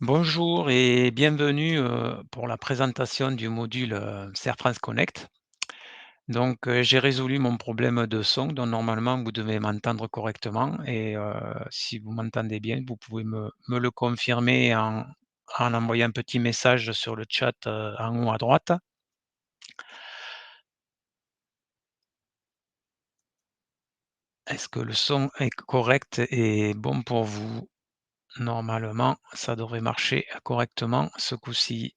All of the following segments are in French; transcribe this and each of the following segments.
Bonjour et bienvenue, pour la présentation du module, SerFrance Connect. Donc, j'ai résolu mon problème de son, donc normalement vous devez m'entendre correctement et si vous m'entendez bien, vous pouvez me le confirmer en envoyant un petit message sur le chat, en haut à droite. Est-ce que le son est correct et bon pour vous? Normalement, ça devrait marcher correctement ce coup-ci.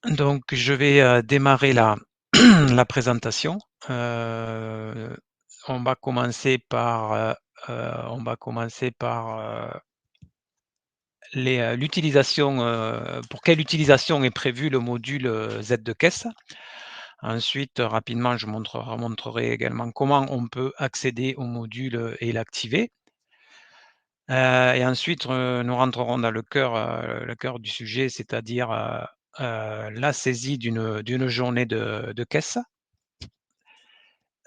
Donc je vais, démarrer la présentation. Heu, on va commencer par, l'utilisation, pour quelle utilisation est prévu le module, Z de caisse. Ensuite, rapidement, je montrerai également comment on peut accéder au module, et l'activer. Et ensuite, nous rentrerons dans le cœur du sujet, c'est-à-dire, la saisie d'une journée de caisse.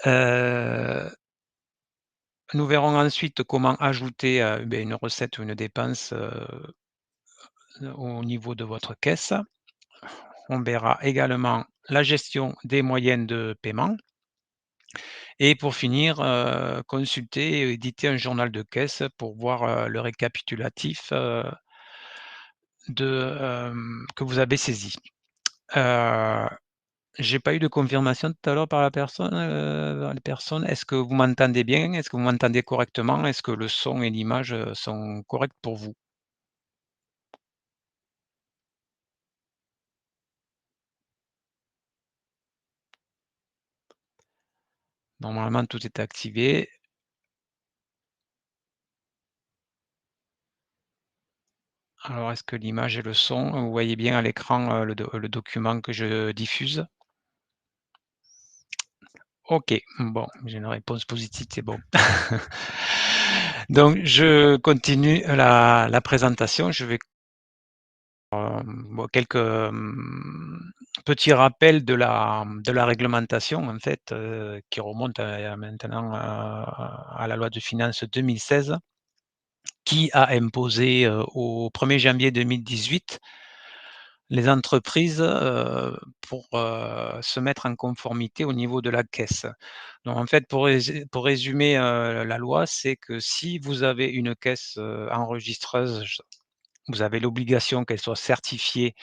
Heu, nous verrons ensuite comment ajouter, une recette ou une dépense, au niveau de votre caisse. On verra également la gestion des moyens de paiement et pour finir, consulter et éditer un journal de caisse pour voir, le récapitulatif, que vous avez saisi. Heu, j'ai pas eu de confirmation tout à l'heure par la personne. Est-ce que vous m'entendez bien? Est-ce que vous m'entendez correctement? Est-ce que le son et l'image, sont corrects pour vous? Normalement, tout est activé. Alors, est-ce que l'image et le son, vous voyez bien à l'écran, le document que je diffuse? OK, bon, j'ai une réponse positive, c'est bon. Donc je continue la présentation. Je vais, quelques, petits rappels de la réglementation en fait, qui remonte à maintenant, à la loi de finances 2016 qui a imposé, au 1er janvier 2018 les entreprises, pour, se mettre en conformité au niveau de la caisse. Donc en fait, pour résumer, la loi, c'est que si vous avez une caisse, enregistreuse, vous avez l'obligation qu'elle soit certifiée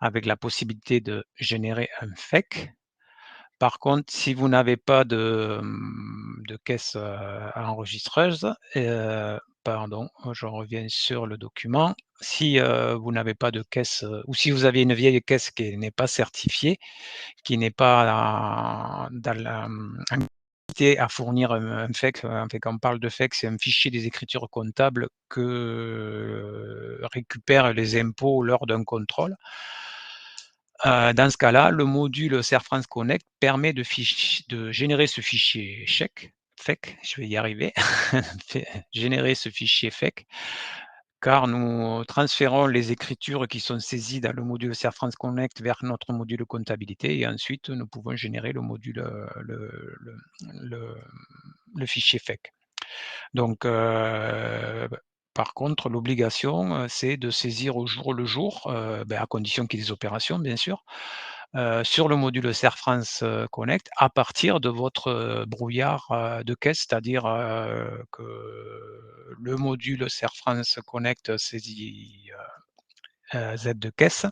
avec la possibilité de générer un FEC. Par contre, si vous n'avez pas de caisse, enregistreuse, pardon, je reviens sur le document. Si, vous n'avez pas de caisse, ou si vous avez une vieille caisse qui n'est pas certifiée, qui n'est pas dans la, habilité à fournir un FEC, en fait, quand on parle de FEC, c'est un fichier des écritures comptables que, récupèrent les impôts lors d'un contrôle. Dans ce cas-là, le module SerFrance Connect permet de générer ce fichier FEC, je vais y arriver, générer ce fichier FEC, car nous transférons les écritures qui sont saisies dans le module SerFrance Connect vers notre module comptabilité et ensuite nous pouvons générer le module, le le fichier FEC. Donc, par contre, l'obligation, c'est de saisir au jour le jour, à condition qu'il y ait des opérations bien sûr, sur le module SerFrance, Connect à partir de votre, brouillard, de caisse. C'est-à-dire, que le module SerFrance Connect saisit, Z de caisse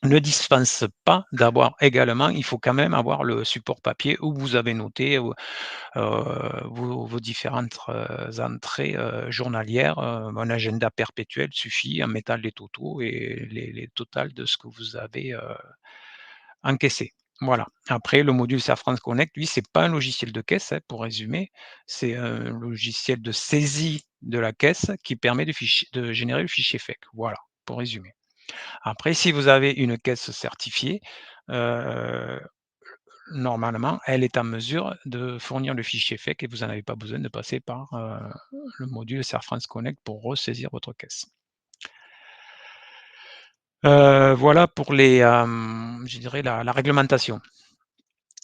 ne dispense pas d'avoir également il faut quand même avoir le support papier où vous avez noté, vos différentes, entrées, journalières, un agenda perpétuel suffit en mettant les totaux et les totals de ce que vous avez, encaissé. Voilà. Après le module Safran Connect, lui, c'est pas un logiciel de caisse, hein, pour résumer, c'est un logiciel de saisie de la caisse qui permet de générer le fichier FEC. Voilà, pour résumer. Après, si vous avez une caisse certifiée, heu, normalement, elle est en mesure de fournir le fichier FEC et vous n'en avez pas besoin de passer par, le module SerFrance Connect pour ressaisir votre caisse. Voilà pour je dirais la réglementation.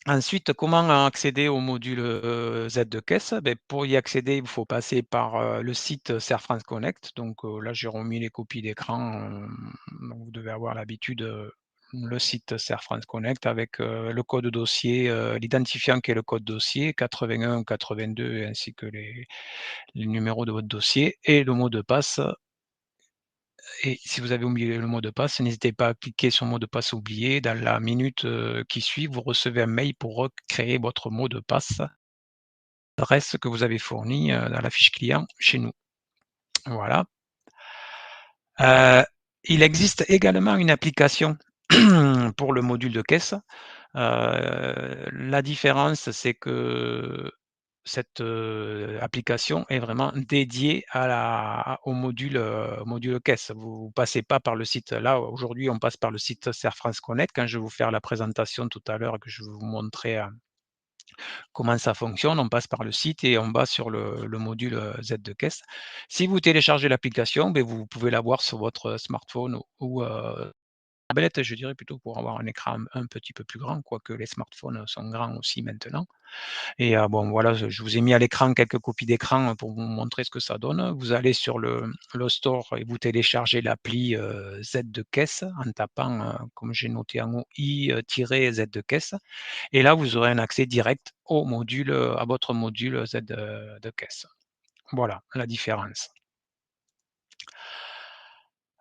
Ensuite, comment accéder au module, Z de caisse? Beh, pour y accéder, il faut passer par, le site Serre France Connect. Donc, là, j'ai remis les copies d'écran, donc vous devez avoir l'habitude, le site Serre France Connect avec, le code dossier, l'identifiant qui est le code dossier 81 82 ainsi que les numéros de votre dossier et le mot de passe. Et si vous avez oublié le mot de passe, n'hésitez pas à cliquer sur mot de passe oublié. Dans la minute, qui suit, vous recevez un mail pour recréer votre mot de passe, adresse que vous avez fournie, dans la fiche client chez nous. Voilà. Heu, il existe également une application pour le module de caisse. La différence, c'est que cette, application est vraiment dédiée au module caisse. Vous passez pas par le site. Là, aujourd'hui, on passe par le site Serre France Connect. Quand je vais vous faire la présentation tout à l'heure, que je vais vous montrer, comment ça fonctionne, on passe par le site et on va sur le module, Z de caisse. Si vous téléchargez l'application, beh, vous pouvez l'avoir sur votre smartphone ou, tablette, je dirais plutôt pour avoir un écran un petit peu plus grand, quoique les smartphones sont grands aussi maintenant. Et bon voilà, je vous ai mis à l'écran quelques copies d'écran pour vous montrer ce que ça donne. Vous allez sur le store et vous téléchargez l'appli, Z de caisse en tapant, comme j'ai noté en haut, i-z de caisse et là vous aurez un accès direct au module, à votre module Z de caisse. Voilà la différence.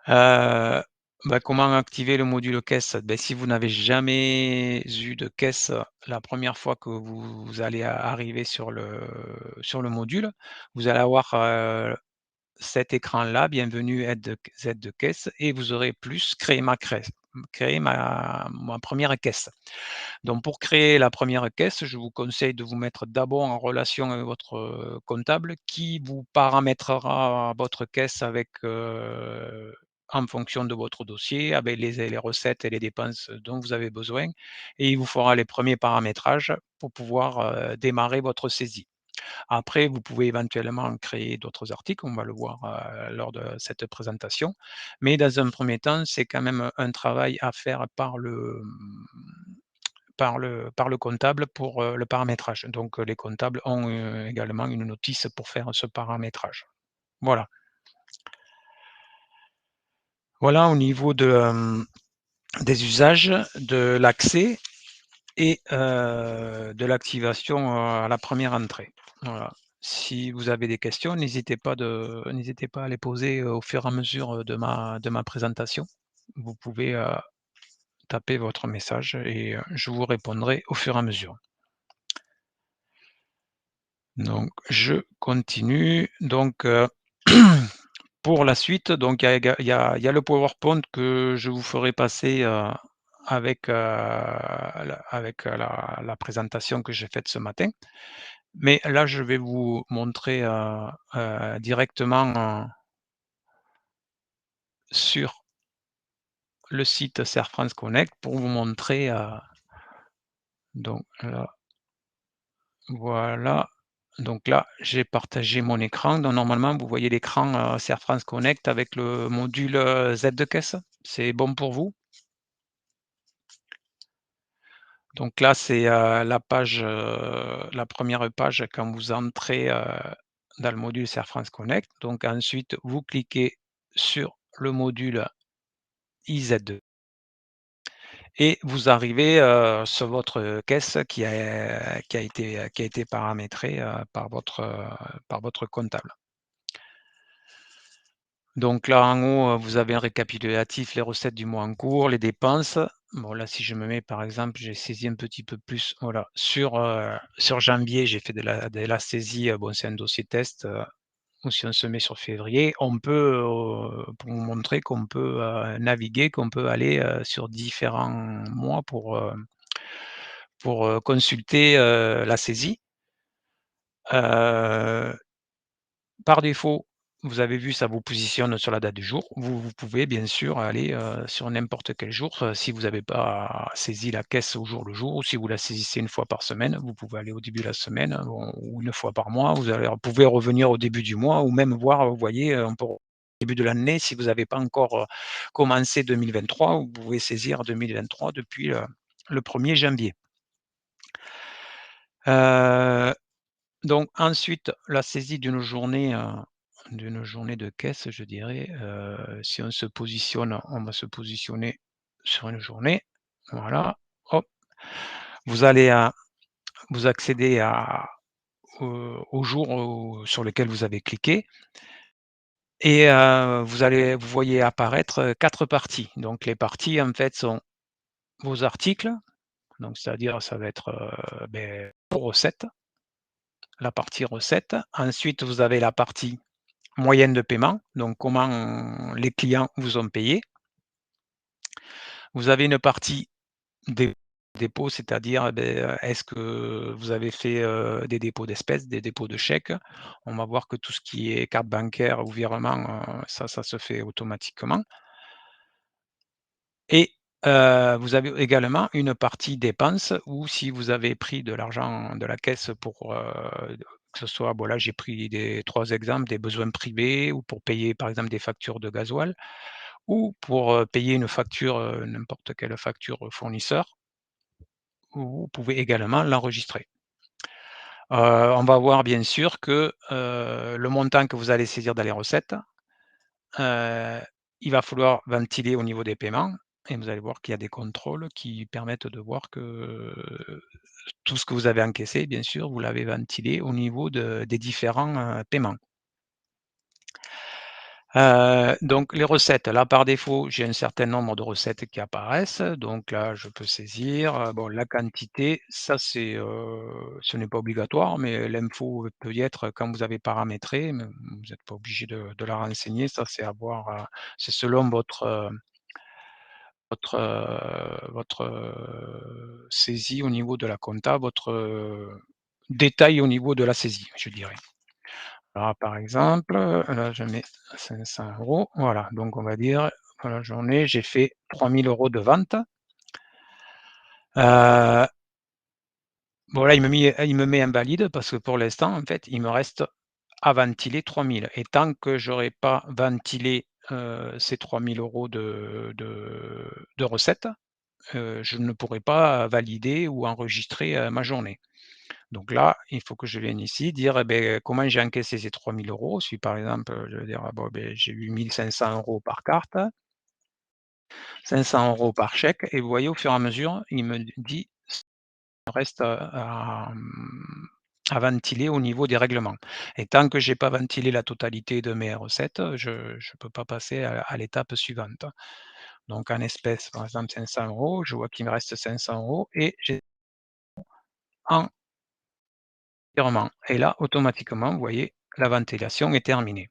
Heu, Bah, comment activer le module caisse? Beh, si vous n'avez jamais eu de caisse, la première fois que vous allez arriver sur le module, vous allez avoir, cet écran-là, bienvenue aide de Z de caisse et vous aurez plus créer ma première caisse. Donc pour créer la première caisse, je vous conseille de vous mettre d'abord en relation avec votre, comptable qui vous paramétrera votre caisse avec, en fonction de votre dossier, avec les recettes et les dépenses dont vous avez besoin et il vous fera les premiers paramétrages pour pouvoir, démarrer votre saisie. Après, vous pouvez éventuellement créer d'autres articles, on va le voir, lors de cette présentation. Mais dans un premier temps, c'est quand même un travail à faire par le comptable pour, le paramétrage. Donc, les comptables ont, également une notice pour faire ce paramétrage. Voilà. Voilà au niveau des usages, de l'accès et de l'activation, à la première entrée. Voilà. Si vous avez des questions, n'hésitez pas à les poser, au fur et à mesure, de ma présentation. Vous pouvez, taper votre message et je vous répondrai au fur et à mesure. Donc je continue. Donc pour la suite, donc il y a le PowerPoint que je vous ferai passer, avec, la présentation que j'ai faite ce matin. Mais là, je vais vous montrer, directement, sur le site Serre France Connect pour vous montrer, donc là, voilà. Donc là, j'ai partagé mon écran. Donc normalement, vous voyez l'écran, Serre France Connect avec le module, Z de caisse. C'est bon pour vous? Donc là, c'est, la première page quand vous entrez, dans le module Serre France Connect. Donc ensuite, vous cliquez sur le module IZ2 et vous arrivez, sur votre caisse qui a été paramétrée, par votre comptable. Donc là, en haut, vous avez un récapitulatif, les recettes du mois en cours, les dépenses. Bon là, si je me mets par exemple, j'ai saisi un petit peu plus, voilà, sur janvier, j'ai fait de la saisie, bon c'est un dossier test, ou si on se met sur février, on peut, pour vous montrer qu'on peut, naviguer, qu'on peut aller, sur différents mois pour, consulter, la saisie. Heu, Par défaut, vous avez vu, ça vous positionne sur la date du jour. Vous pouvez bien sûr aller, sur n'importe quel jour, si vous n'avez pas saisi la caisse au jour le jour ou si vous la saisissez une fois par semaine, vous pouvez aller au début de la semaine, ou une fois par mois. Vous pouvez revenir au début du mois ou même voir, vous voyez, on peut au début de l'année, si vous n'avez pas encore, commencé 2023, vous pouvez saisir 2023 depuis, le 1er janvier. Heu, donc ensuite, la saisie d'une journée de caisse, je dirais, si on se positionne, on va se positionner sur une journée, voilà, hop. Vous allez à vous accédez au jour sur lequel vous avez cliqué et vous voyez apparaître, 4 parties. Donc les parties, en fait, sont vos articles, donc c'est-à-dire ça va être, vos recettes, la partie recettes. Ensuite, vous avez la partie moyenne de paiement, donc comment les clients vous ont payé. Vous avez une partie dé dépôt, c'est-à-dire, est-ce que vous avez fait, des dépôts d'espèces, des dépôts de chèques? On va voir que tout ce qui est carte bancaire ou virement, ça se fait automatiquement et vous avez également une partie dépenses où si vous avez pris de l'argent de la caisse pour, que ce soit, bon là j'ai pris des 3 exemples, des besoins privés ou pour payer par exemple des factures de gasoil ou pour, payer une facture, n'importe quelle facture, fournisseur, vous pouvez également l'enregistrer. On va voir bien sûr que, le montant que vous allez saisir dans les recettes, heu, il va falloir ventiler au niveau des paiements et vous allez voir qu'il y a des contrôles qui permettent de voir que tout ce que vous avez encaissé, bien sûr, vous l'avez ventilé au niveau des différents, paiements. Donc les recettes, là, par défaut, j'ai un certain nombre de recettes qui apparaissent, donc là, je peux saisir, bon, la quantité, ça, ce n'est pas obligatoire, mais l'info peut y être quand vous avez paramétré, mais vous n'êtes pas obligé de la renseigner, ça, c'est à voir, c'est selon votre saisie au niveau de la compta, votre, détail au niveau de la saisie, je dirais. Alors, par exemple, là, je mets 500 €, voilà, donc on va dire, dans la journée, j'ai fait 3 000 € de vente. Heu, bon là, il me met invalide parce que pour l'instant, en fait, il me reste à ventiler 3 000 et tant que j'aurai pas ventilé, ces 3 000 € de recettes, je ne pourrai pas valider ou enregistrer, ma journée. Donc là, il faut que je vienne ici dire, eh beh, comment j'ai encaissé ces 3 000 €. Si par exemple, je veux dire, ah bon, beh, j'ai eu 1 500 € par carte, 500 € par chèque et vous voyez au fur et à mesure, il me dit il reste, à ventiler au niveau des règlements et tant que j'ai pas ventilé la totalité de mes recettes, je peux pas passer à l'étape suivante. Donc en espèces, par exemple 500 €, je vois qu'il me reste 500 € et j'ai en virement et là automatiquement, vous voyez, la ventilation est terminée.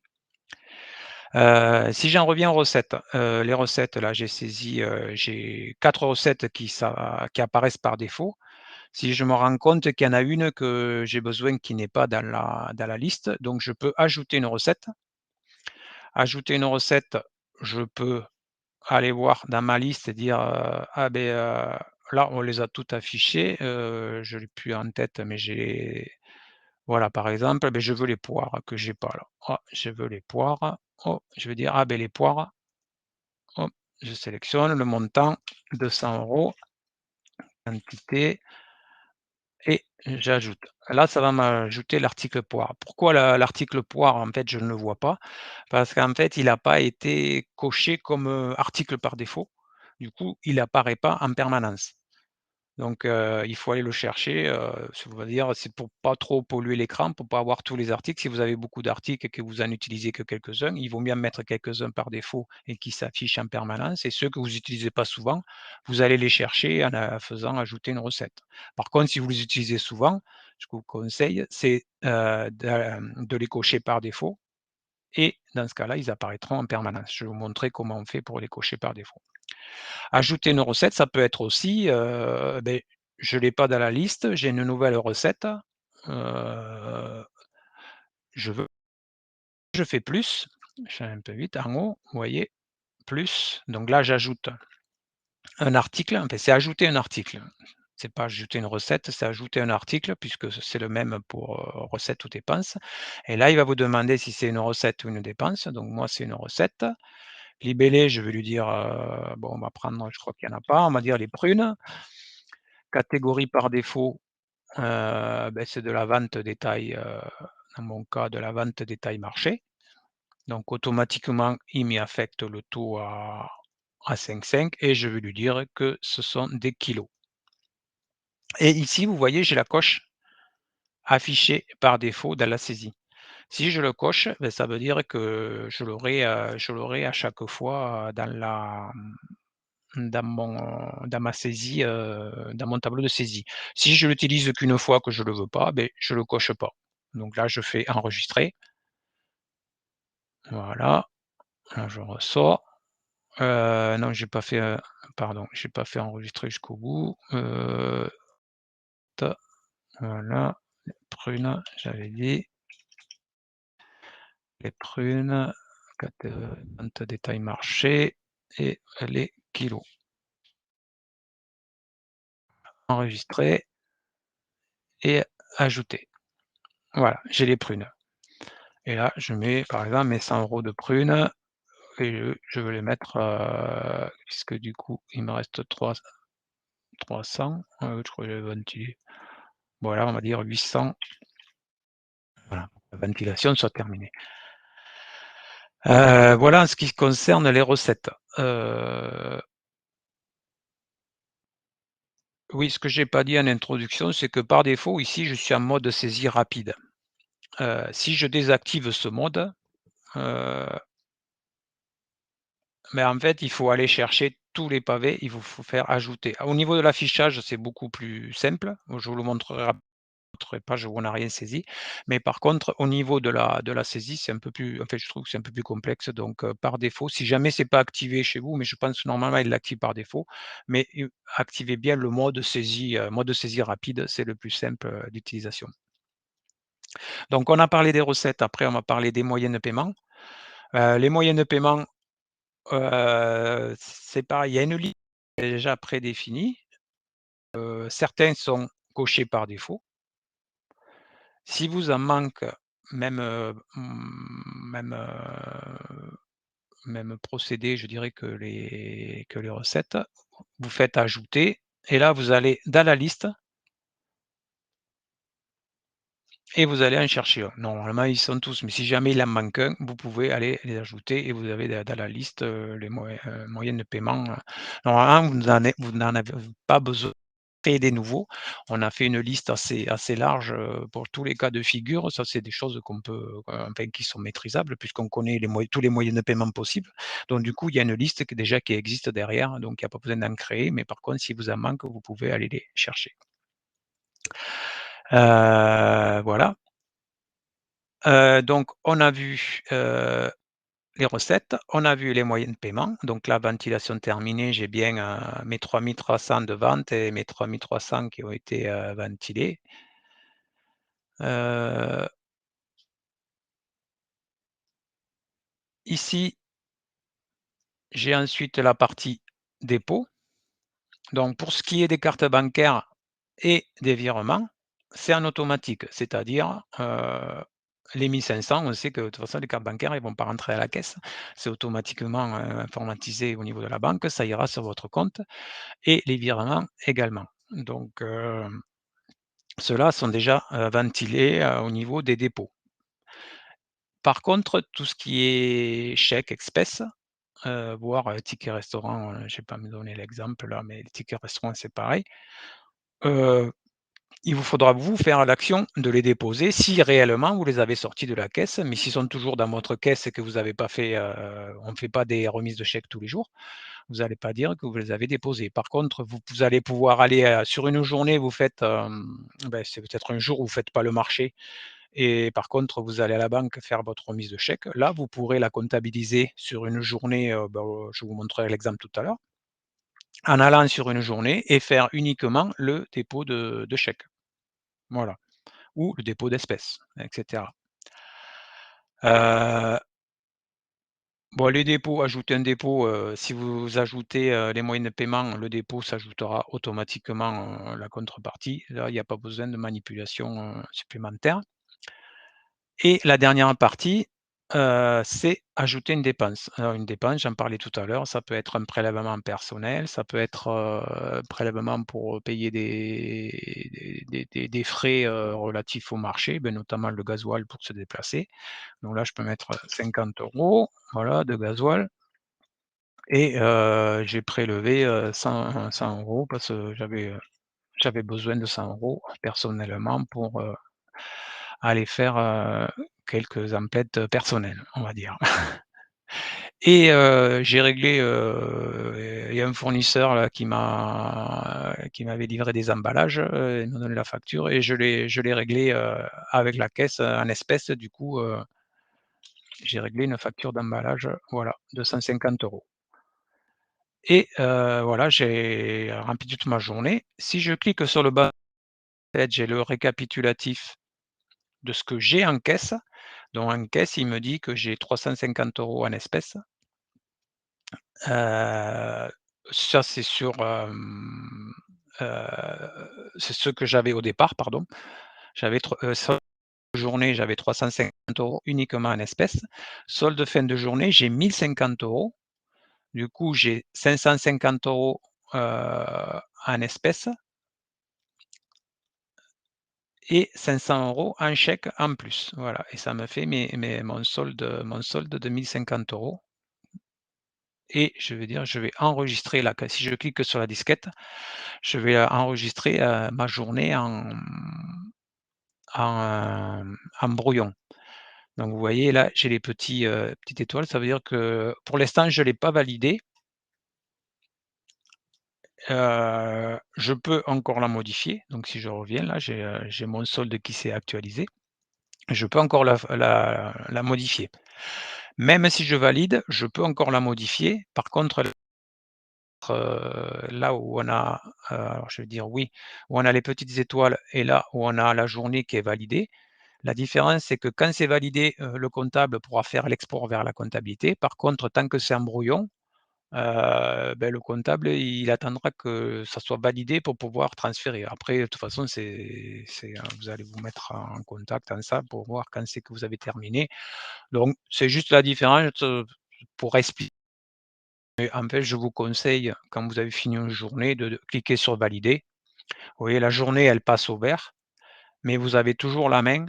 Si j'en reviens aux recettes, les recettes là, j'ai 4 recettes qui apparaissent par défaut. Si je me rends compte qu'il y en a une que j'ai besoin qui n'est pas dans la liste, donc je peux ajouter une recette. Ajouter une recette, je peux aller voir dans ma liste et dire, «Ah beh, là on les a toutes affichées, je l'ai plus en tête mais voilà par exemple, beh, je veux les poires que j'ai pas là. Ah, je veux les poires. Oh, je vais dire: «Ah beh, les poires». Hop, je sélectionne le montant, 200 €, quantité et j'ajoute. Là, ça va m'ajouter l'article poire. Pourquoi l'article poire, en fait, je ne le vois pas? Parce qu'en fait, il n'a pas été coché comme, article par défaut. Du coup, il apparaît pas en permanence. Donc il faut aller le chercher, ça veut dire c'est pour pas trop polluer l'écran, pour pas avoir tous les articles. Si vous avez beaucoup d'articles et que vous en utilisez que quelques-uns, il vaut mieux en mettre quelques-uns par défaut et qui s'affichent en permanence et ceux que vous utilisez pas souvent, vous allez les chercher en faisant ajouter une recette. Par contre, si vous les utilisez souvent, ce que je vous conseille, c'est, de les cocher par défaut et dans ce cas-là, ils apparaîtront en permanence. Je vais vous montrer comment on fait pour les cocher par défaut. Ajouter une recette, ça peut être aussi, je l'ai pas dans la liste, j'ai une nouvelle recette, heu, je veux je fais plus, je vais un peu vite, en haut, vous voyez? Plus, donc là, j'ajoute un article, enfin, c'est ajouter un article. C'est pas ajouter une recette, c'est ajouter un article puisque c'est le même pour, recette ou dépense et là, il va vous demander si c'est une recette ou une dépense, donc moi, c'est une recette. Libellé, je vais lui dire, bon, on va prendre, je crois qu'il y en a pas, on va dire les prunes. Catégorie par défaut, c'est de la vente détail, dans mon cas, de la vente détail marché. Donc automatiquement, il m'y affecte le taux à 5,5 et je vais lui dire que ce sont des kilos. Et ici, vous voyez, j'ai la coche affichée par défaut dans la saisie. Si je le coche, ça veut dire que je l'aurai à chaque fois, dans ma saisie, dans mon tableau de saisie. Si je l'utilise qu'une fois que je le veux pas, je le coche pas. Donc là, je fais enregistrer, voilà, là je ressors. Non, j'ai pas fait, pardon, j'ai pas fait enregistrer jusqu'au bout, ta voilà, prunes, j'avais dit, les prunes, vente détail marché et les kilos. Enregistrer et ajouter. Voilà, j'ai les prunes et là, je mets, par exemple, mes 100 € de prunes et je veux les mettre, puisque du coup, il me reste 300, je crois que j'avais ventilé. Voilà, on va dire 800, voilà, la ventilation soit terminée. Voilà en ce qui concerne les recettes. Oui, ce que j'ai pas dit en introduction, c'est que par défaut, ici, je suis en mode saisie rapide. Si je désactive ce mode, heu, en fait, il faut aller chercher tous les pavés, il vous faut faire ajouter. Au niveau de l'affichage, c'est beaucoup plus simple. Je vous le montrerai autre page où on n'a rien saisi. Mais par contre, au niveau de la saisie, c'est un peu plus en fait, je trouve que c'est un peu plus complexe. Donc, par défaut, si jamais c'est pas activé chez vous, mais je pense que normalement il l'active par défaut, mais activez bien le mode saisie rapide, c'est le plus simple, d'utilisation. Donc on a parlé des recettes, après on va parler des moyens de paiement. Les moyens de paiement, c'est pareil, il y a une liste déjà prédéfinie. Certains sont cochés par défaut. Si vous en manque, même, même procédé, je dirais que les recettes, vous faites ajouter et là vous allez dans la liste et vous allez en chercher un. Normalement, ils sont tous, mais si jamais il en manque un, vous pouvez aller les ajouter et vous avez dans la liste, les moyens de paiement, normalement vous n'en avez pas besoin de créer des nouveaux. On a fait une liste assez large, pour tous les cas de figure. Ça, c'est des choses qu'on peut, enfin qui sont maîtrisables puisqu'on connaît tous les moyens de paiement possibles. Donc du coup, il y a une liste qui existe derrière, donc il n'y a pas besoin d'en créer, mais par contre, si vous en manque, vous pouvez aller les chercher. Voilà. Donc on a vu, les recettes, on a vu les moyens de paiement. Donc la ventilation terminée, j'ai bien, mes 3 300 de vente et mes 3 300 qui ont été, ventilés. Heu, Ici, j'ai ensuite la partie dépôt. Donc pour ce qui est des cartes bancaires et des virements, c'est en automatique. C'est-à-dire, les 1 500, on sait que de toute façon les cartes bancaires, ils vont pas rentrer à la caisse. C'est automatiquement, informatisé au niveau de la banque, ça ira sur votre compte et les virements également. Donc, ceux-là sont déjà, ventilés, au niveau des dépôts. Par contre, tout ce qui est chèque espèces, voire, ticket restaurant, je vais pas me donner l'exemple là, mais les tickets restaurant, c'est pareil. Heu, il vous faudra vous faire l'action de les déposer si réellement vous les avez sortis de la caisse, mais s'ils sont toujours dans votre caisse et que vous avez pas fait, on ne fait pas des remises de chèques tous les jours, vous allez pas dire que vous les avez déposés. Par contre, vous allez pouvoir aller, sur une journée, vous faites, c'est peut-être un jour où vous faites pas le marché et par contre, vous allez à la banque faire votre remise de chèque. Là, vous pourrez la comptabiliser sur une journée, je vous montrerai l'exemple tout à l'heure, en allant sur une journée et faire uniquement le dépôt de chèque. Voilà, ou le dépôt d'espèces, et cetera. Heu, bon, les dépôts, ajouter un dépôt, si vous ajoutez, les moyens de paiement, le dépôt s'ajoutera automatiquement, la contrepartie. Là, il y a pas besoin de manipulation, supplémentaire et la dernière partie, c'est ajouter une dépense. Alors une dépense, j'en parlais tout à l'heure, ça peut être un prélèvement personnel, ça peut être, prélèvement pour payer des frais, relatifs au marché, ben, notamment le gasoil pour se déplacer. Donc là, je peux mettre, 50 €, voilà, de gasoil et j'ai prélevé, 100 € parce que j'avais besoin de 100 € personnellement pour, aller faire, quelques emplettes personnelles, on va dire. Et j'ai réglé, il y a un fournisseur là qui m'avait livré des emballages, il m'a donné la facture et je l'ai réglé, avec la caisse, en espèces. Du coup, j'ai réglé une facture d'emballage, voilà, de 150 € et voilà, j'ai rempli toute ma journée. Si je clique sur le bas, en fait, j'ai le récapitulatif de ce que j'ai en caisse. Donc en caisse, il me dit que j'ai 350 € en espèces. Heu, Ça c'est c'est ce que j'avais au départ, pardon. Solde de journée, j'avais 350 € uniquement en espèces. Solde fin de journée, j'ai 1 050 €. Du coup, j'ai 550 € en espèces et 500 € en chèque en plus. Voilà et ça me fait mon solde de 1 050 € et je veux dire, je vais enregistrer là, si je clique sur la disquette, je vais, enregistrer, ma journée en brouillon. Donc vous voyez là, j'ai les petites étoiles, ça veut dire que pour l'instant je ne l'ai pas validé. Je peux encore la modifier, donc si je reviens là, j'ai mon solde qui s'est actualisé. Je peux encore la modifier. Même si je valide, je peux encore la modifier. Par contre, là où on a, alors je vais dire oui, où on a les petites étoiles et là où on a la journée qui est validée. La différence, c'est que quand c'est validé, le comptable pourra faire l'export vers la comptabilité. Par contre, tant que c'est en brouillon, le comptable, il attendra que ça soit validé pour pouvoir transférer. Après, de toute façon, vous allez vous mettre en contact en ça pour voir quand c'est que vous avez terminé. Donc c'est juste la différence, pour expliquer. En fait, je vous conseille, quand vous avez fini une journée, de cliquer sur valider. Vous voyez, la journée, elle passe au vert. Mais vous avez toujours la main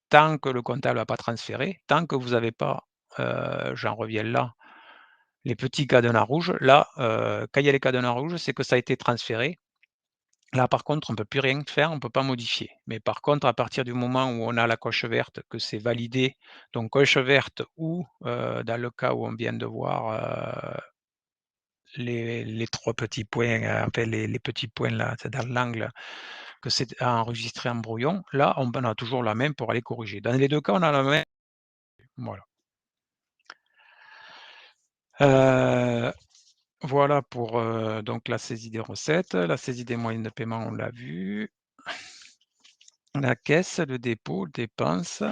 tant que le comptable n'a pas transféré, tant que vous avez pas, j'en reviens là, les petits cadenas rouges. Là, quand il y a les cadenas rouges, c'est que ça a été transféré. Là, par contre, on ne peut plus rien faire, on ne peut pas modifier. Mais par contre, à partir du moment où on a la coche verte, que c'est validé, donc coche verte ou, dans le cas où on vient de voir, les 3 petits points, enfin les petits points là, c'est dans l'angle, que c'est enregistré en brouillon. Là, on a toujours la main pour aller corriger. Dans les 2 cas, on a la main, voilà. Heu, voilà pour, donc la saisie des recettes, la saisie des moyens de paiement, on l'a vu. La caisse, le dépôt, dépenses.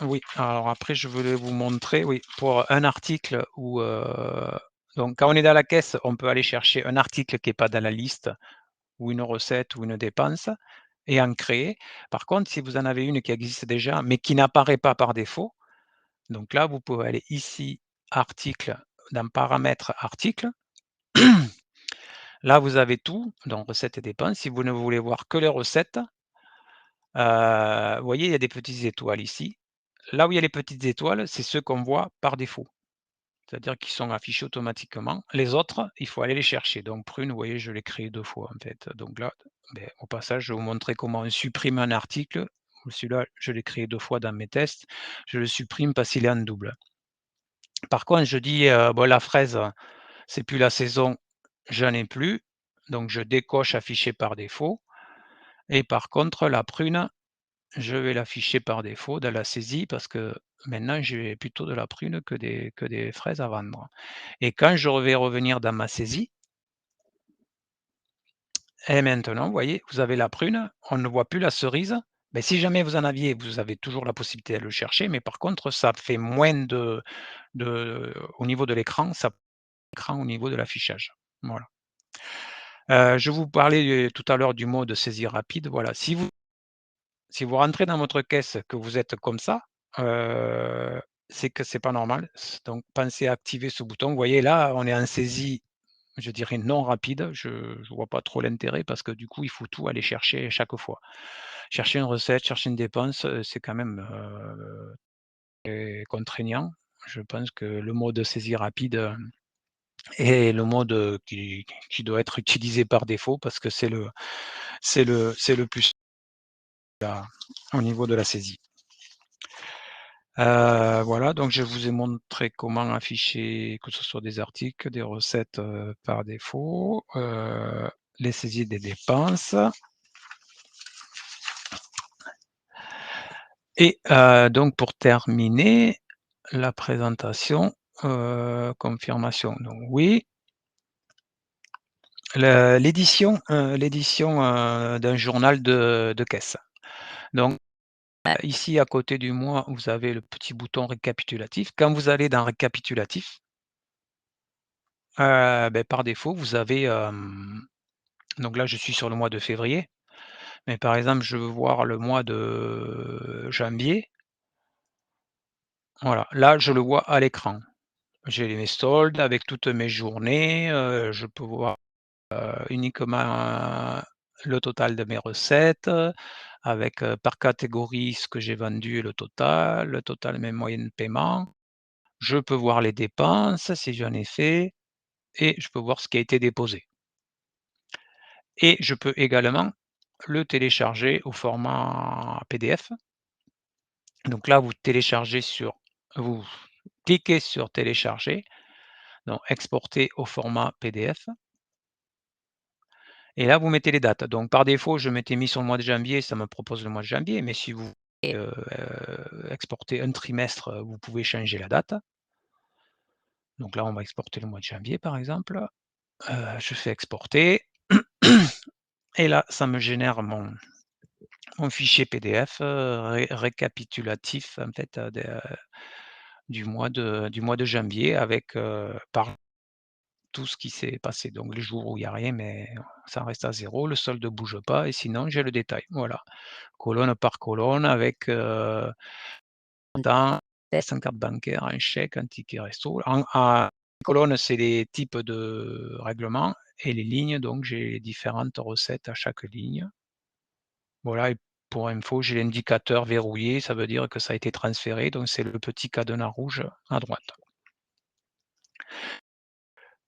Oui, alors après je voulais vous montrer, oui, pour un article où, donc quand on est dans la caisse, on peut aller chercher un article qui est pas dans la liste ou une recette ou une dépense et en créer. Par contre, si vous en avez une qui existe déjà, mais qui n'apparaît pas par défaut, donc là, vous pouvez aller ici, article, dans paramètres article. Là, vous avez tout, donc recettes et dépenses. Si vous ne voulez voir que les recettes, vous voyez, il y a des petites étoiles ici. Là où il y a les petites étoiles, c'est ceux qu'on voit par défaut, c'est-à-dire qu'ils sont affichés automatiquement. Les autres, il faut aller les chercher. Donc prune, vous voyez, je l'ai créé 2 fois en fait. Donc là, au passage, je vais vous montrer comment on supprime un article. Celui-là, je l'ai créé 2 fois dans mes tests. Je le supprime parce qu'il est en double. Par contre, je dis, bon la fraise, c'est plus la saison, j'en ai plus, donc je décoche afficher par défaut et par contre la prune, je vais l'afficher par défaut dans la saisie parce que maintenant j'ai plutôt de la prune que des fraises à vendre et quand je vais revenir dans ma saisie et maintenant, vous voyez, vous avez la prune, on ne voit plus la cerise. Mais si jamais vous en aviez, vous avez toujours la possibilité d'aller le chercher, mais par contre, ça fait moins au niveau de l'écran, ça l'écran au niveau de l'affichage. Voilà. Je vous parlais, tout à l'heure du mode saisie rapide. Voilà, si vous rentrez dans votre caisse, que vous êtes comme ça, c'est que c'est pas normal. Donc pensez à activer ce bouton. Vous voyez là, on est en saisie, je dirais non rapide. Je vois pas trop l'intérêt parce que du coup, il faut tout aller chercher chaque fois. Chercher une recette, chercher une dépense, c'est quand même, contraignant. Je pense que le mode saisie rapide, est le mode, qui doit être utilisé par défaut parce que c'est le plus à au niveau de la saisie. Voilà, donc je vous ai montré comment afficher, que ce soit des articles, des recettes, par défaut, les saisies des dépenses et donc pour terminer la présentation, confirmation, donc oui. L'édition, d'un journal de caisse. Donc ici à côté du mois, vous avez le petit bouton récapitulatif. Quand vous allez dans récapitulatif, par défaut, vous avez, donc là, je suis sur le mois de février, mais par exemple, je veux voir le mois de janvier. Voilà, là, je le vois à l'écran. J'ai mes soldes avec toutes mes journées, je peux voir, uniquement le total de mes recettes, avec, par catégorie ce que j'ai vendu et le total de mes moyens de paiement. Je peux voir les dépenses si j'en ai fait et je peux voir ce qui a été déposé et je peux également le télécharger au format PDF. Donc là, vous cliquez sur télécharger, donc exporter au format PDF et là, vous mettez les dates. Donc par défaut, je m'étais mis sur le mois de janvier, ça me propose le mois de janvier, mais si vous, exporter un trimestre, vous pouvez changer la date. Donc là, on va exporter le mois de janvier, par exemple. Je fais exporter et là, ça me génère mon fichier PDF, récapitulatif en fait, du mois de janvier avec, par tout ce qui s'est passé. Donc les jours où il y a rien, mais ça reste à zéro, le solde ne bouge pas et sinon j'ai le détail. Voilà, colonne par colonne avec, dans en carte bancaire, un chèque, un ticket resto. En colonne, c'est les types de règlements et les lignes, donc j'ai différentes recettes à chaque ligne. Voilà et pour info, j'ai l'indicateur verrouillé, ça veut dire que ça a été transféré, donc c'est le petit cadenas rouge à droite.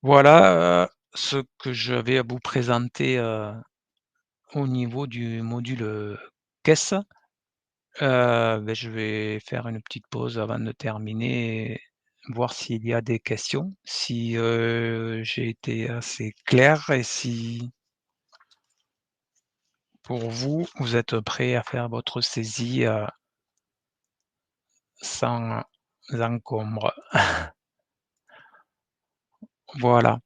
Voilà, ce que j'avais à vous présenter, au niveau du module, caisse. Je vais faire une petite pause avant de terminer et voir s'il y a des questions, si, j'ai été assez clair et si pour vous, vous êtes prêt à faire votre saisie, sans encombre. Voilà.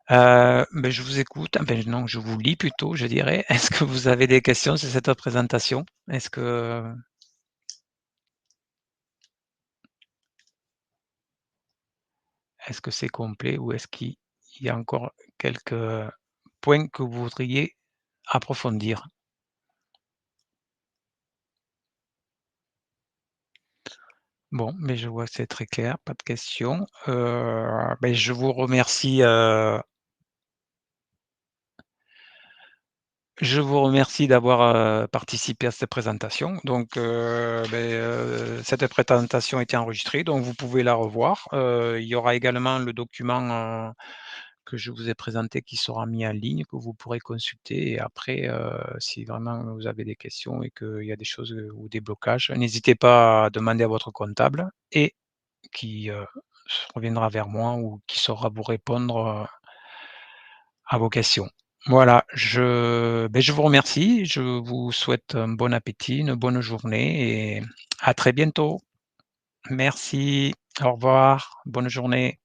Je vous écoute, non, je vous lis plutôt, je dirais. Est-ce que vous avez des questions sur cette présentation? Est-ce que c'est complet ou est-ce qu'il y a encore quelques points que vous voudriez approfondir? Bon, mais je vois que c'est très clair, pas de questions. Je vous remercie d'avoir, participé à cette présentation. Donc, cette présentation a été enregistrée, donc vous pouvez la revoir. Il y aura également le document, que je vous ai présenté qui sera mis en ligne, que vous pourrez consulter et après, si vraiment vous avez des questions et qu'il y a des choses, ou des blocages, n'hésitez pas à demander à votre comptable et qui, reviendra vers moi ou qui saura vous répondre, à vos questions. Voilà, je vous remercie, je vous souhaite un bon appétit, une bonne journée et à très bientôt. Merci, au revoir, bonne journée.